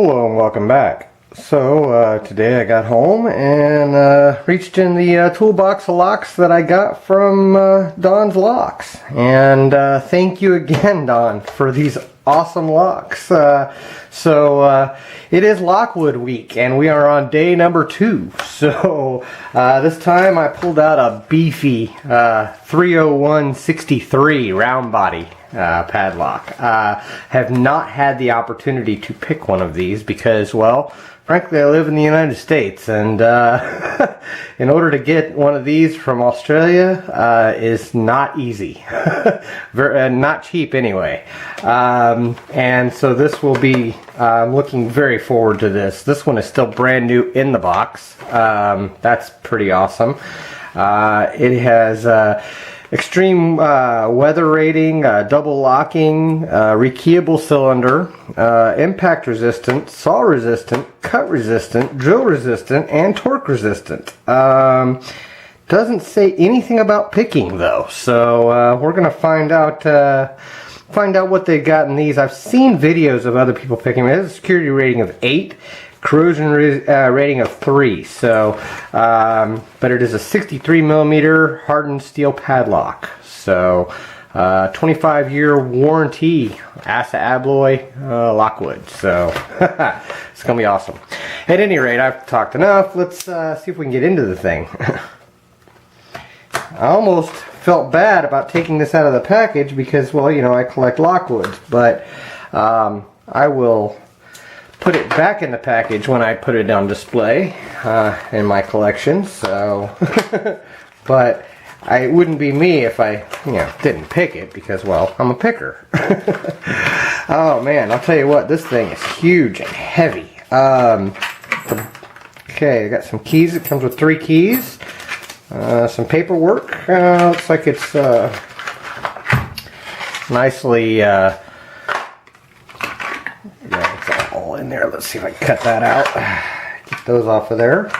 Hello and welcome back. So today I got home and reached in the toolbox of locks that I got from DON'Z LOCKZ, and thank you again, Don, for these awesome locks. It is Lockwood week and we are on day number 2. So this time I pulled out a beefy 301-63 round body padlock. Have not had the opportunity to pick one of these because, well, frankly, I live in the United States, and in order to get one of these from Australia is not easy. Not cheap anyway. And so this will be, I'm looking very forward to this. This one is still brand new in the box. That's pretty awesome. It has extreme weather rating, double locking, rekeyable cylinder, impact resistant, saw resistant, cut resistant, drill resistant, and torque resistant. Doesn't say anything about picking though, so we're gonna find out what they got in these. I've seen videos of other people picking them. It has a security rating of 8. Corrosion rating of 3, so but it is a 63mm hardened steel padlock, so 25-year warranty, ASA abloy, Lockwood, so it's gonna be awesome. At any rate, I've talked enough. Let's see if we can get into the thing. I almost felt bad about taking this out of the package because, well, you know, I collect Lockwoods, but I will put it back in the package when I put it on display in my collection. So, but it wouldn't be me if I, you know, didn't pick it because, well, I'm a picker. Oh man, I'll tell you what, this thing is huge and heavy. Okay, I got some keys. It comes with 3 keys. Some paperwork. Looks like it's nicely. In there. Let's see if I can cut that out. Get those off of there.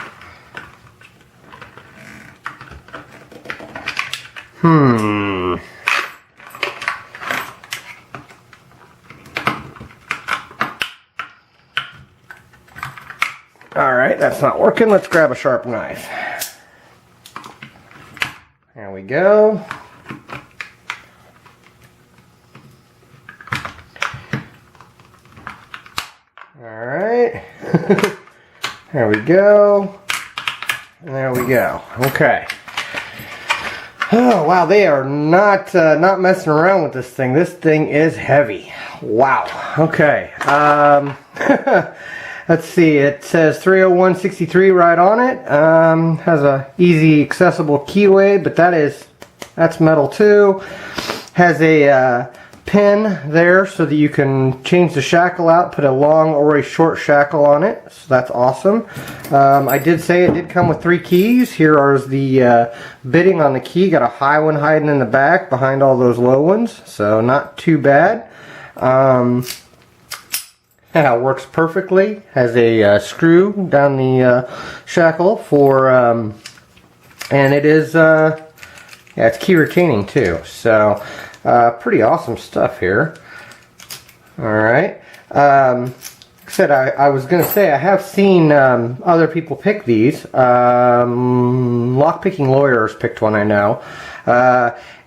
Alright, that's not working. Let's grab a sharp knife. There we go. Alright, there we go, and there we go. Okay. Oh wow, they are not messing around with this thing. This thing is heavy. Wow. Okay. Let's see. It says 301-63 right on it. Has a easy accessible keyway, but that's metal too. Has a pin there so that you can change the shackle out, put a long or a short shackle on it, so that's awesome. I did say it did come with 3 keys. Here are the bitting on the key. Got a high one hiding in the back behind all those low ones, so not too bad. It works perfectly. Has a screw down the shackle for and it is yeah, it's key retaining too, so pretty awesome stuff here. Alright. Like I said, I was going to say I have seen other people pick these. Lockpicking Lawyers picked one, I know.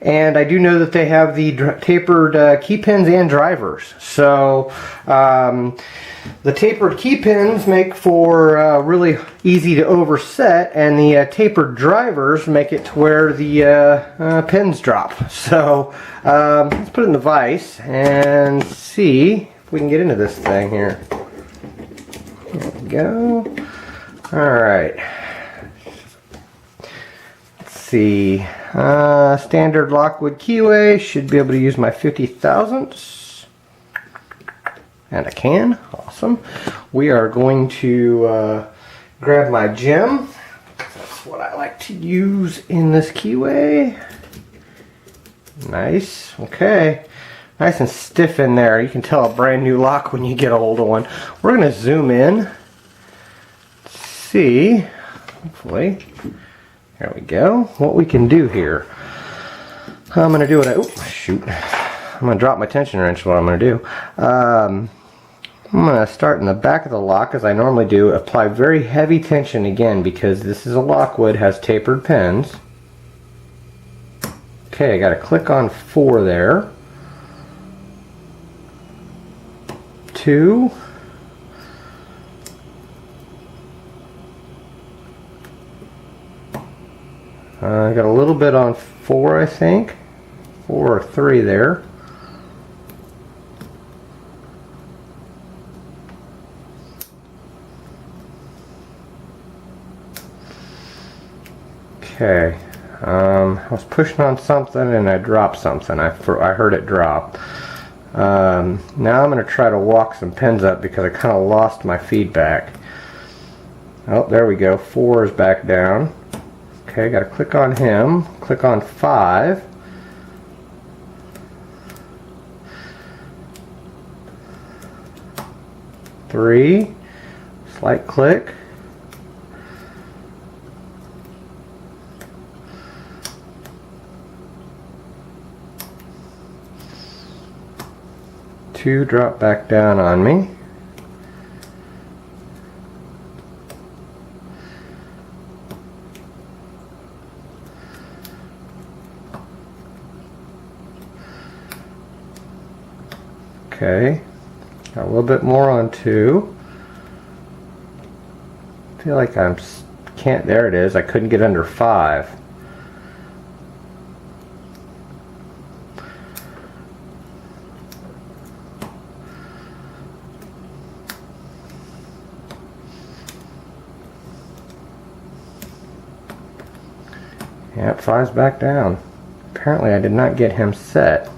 And I do know that they have the tapered key pins and drivers. So the tapered key pins make for really easy to overset, and the tapered drivers make it to where the pins drop. So let's put it in the vise and see if we can get into this thing here. There we go. Alright. Let's see. Standard Lockwood keyway. Should be able to use my 50 thousandths. And I can. Awesome. We are going to grab my gem. That's what I like to use in this keyway. Nice. Okay. Nice and stiff in there. You can tell a brand new lock when you get a hold of one. We're going to zoom in. Let's see. Hopefully. There we go. What we can do here. I'm going to do what I'm going to drop my tension wrench, what I'm going to do. I'm going to start in the back of the lock as I normally do. Apply very heavy tension again because this is a Lockwood, has tapered pins. Okay, I got to click on 4 there. 2. I got a little bit on 4, I think. 4 or 3 there. Okay, I was pushing on something and I dropped something. I heard it drop. Now I'm going to try to walk some pins up because I kind of lost my feedback. Oh, there we go. 4 is back down. Okay, got to click on him. Click on 5. Three. Slight click. 2, drop back down on me. Okay, got a little bit more on 2. I feel like can't, there it is, I couldn't get under 5. Yep, 5's back down. Apparently I did not get him set.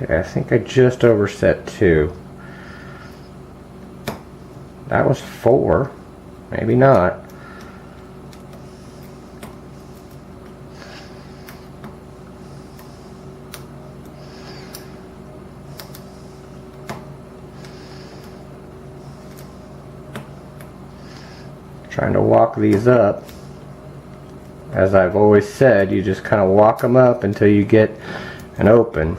Okay, I think I just overset 2. That was 4. Maybe not. Trying to walk these up. As I've always said, you just kind of walk them up until you get an open.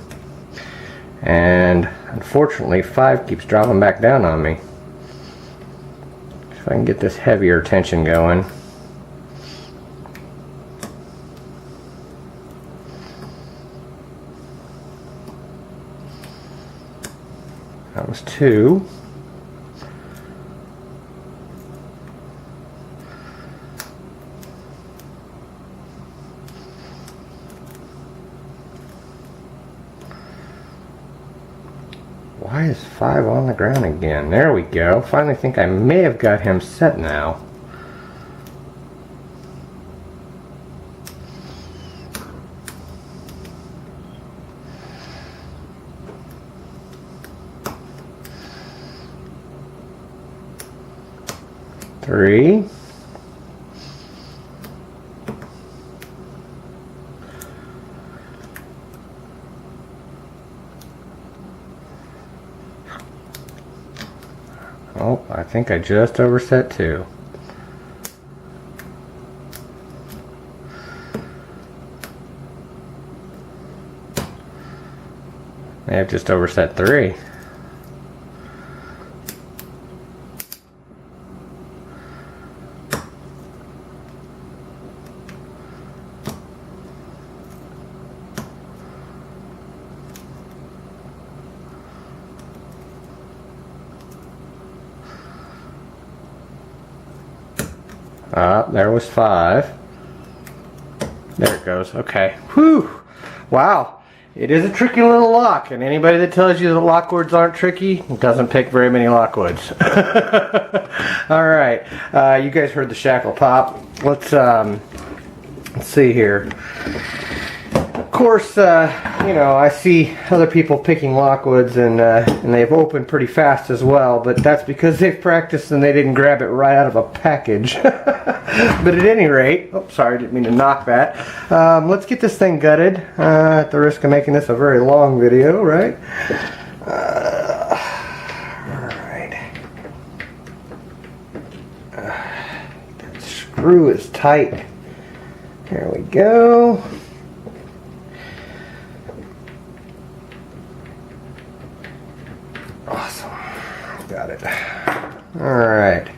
And unfortunately 5 keeps dropping back down on me. If I can get this heavier tension going. That was 2. Why is 5 on the ground again? There we go. Finally think I may have got him set now. Three. Oh, I think I just overset 2. May have just overset 3. There was 5. There it goes. Okay. Whew. Wow. It is a tricky little lock, and anybody that tells you that Lockwoods aren't tricky doesn't pick very many Lockwoods. Alright. You guys heard the shackle pop. Let's see here. Of course, you know, I see other people picking Lockwoods and they've opened pretty fast as well, but that's because they've practiced and they didn't grab it right out of a package. But at any rate, oh sorry, didn't mean to knock that. Let's get this thing gutted, at the risk of making this a very long video, right? Alright. That screw is tight. There we go. Awesome. Got it. Alright.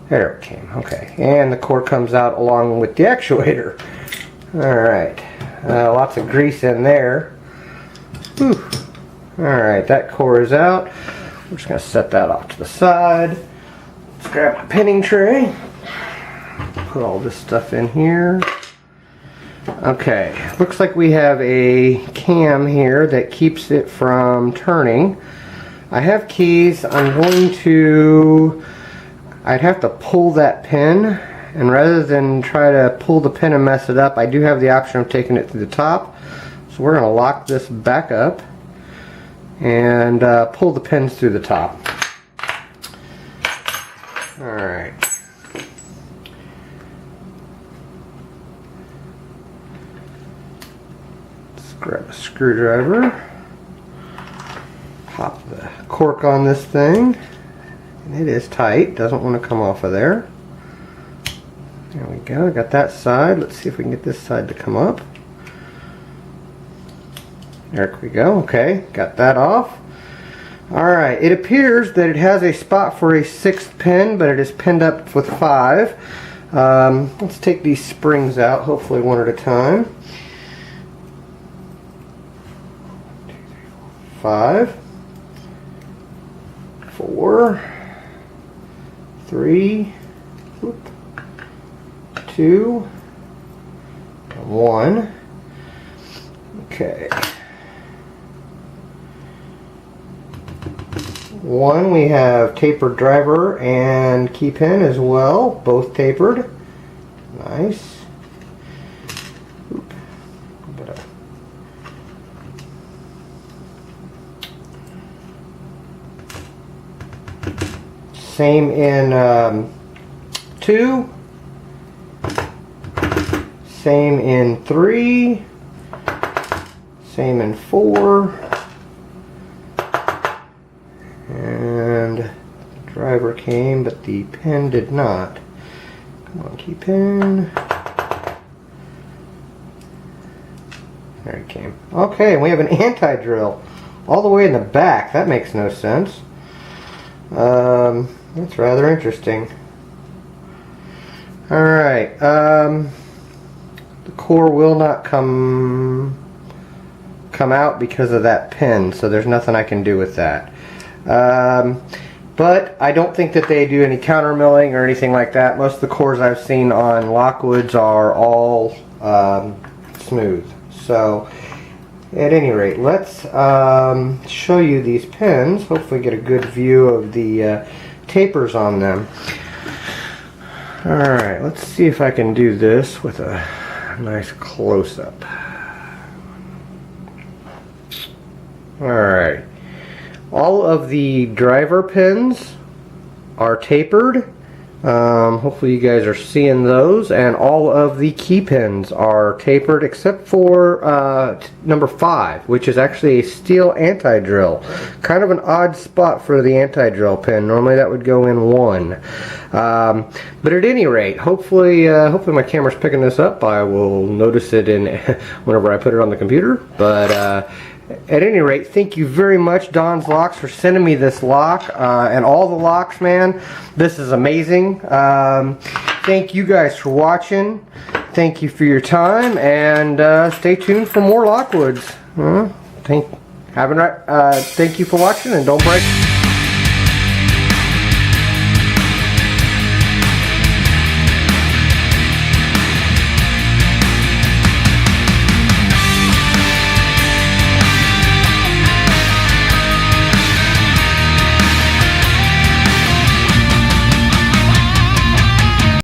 There it came. Okay. And the core comes out along with the actuator. Alright. Lots of grease in there. Whew. Alright, that core is out. We're just going to set that off to the side. Let's grab my pinning tray. Put all this stuff in here. Okay, looks like we have a cam here that keeps it from turning. I have keys. I'd have to pull that pin, and rather than try to pull the pin and mess it up, I do have the option of taking it to the top. So we're going to lock this back up and pull the pins through the top. Alright. Grab a screwdriver, pop the cork on this thing, and it is tight, doesn't want to come off of there. There we go, got that side. Let's see if we can get this side to come up. There we go, okay, got that off. Alright, it appears that it has a spot for a 6th pin, but it is pinned up with 5. Let's take these springs out, hopefully one at a time. 5, 4, 3, 2, 1. Okay. 1, we have tapered driver and key pin as well, both tapered. Nice. Same in 2, same in 3, same in 4, and the driver came but the pin did not. Come on, key pin. There it came. Okay, and we have an anti-drill all the way in the back. That makes no sense. That's rather interesting. Alright, the core will not come out because of that pin, so there's nothing I can do with that. But I don't think that they do any counter milling or anything like that. Most of the cores I've seen on Lockwoods are all smooth. So at any rate, let's show you these pins. Hopefully get a good view of the tapers on them. Alright, let's see if I can do this with a nice close-up. Alright, all of the driver pins are tapered. Hopefully you guys are seeing those, and all of the key pins are tapered except for number 5, which is actually a steel anti-drill. Kind of an odd spot for the anti-drill pin. Normally that would go in 1. But at any rate, hopefully my camera's picking this up. I will notice it in whenever I put it on the computer. But at any rate, thank you very much, DON'Z LOCKZ, for sending me this lock and all the locks, man. This is amazing. Thank you guys for watching. Thank you for your time, and stay tuned for more Lockwoods. Thank you for watching, and don't break.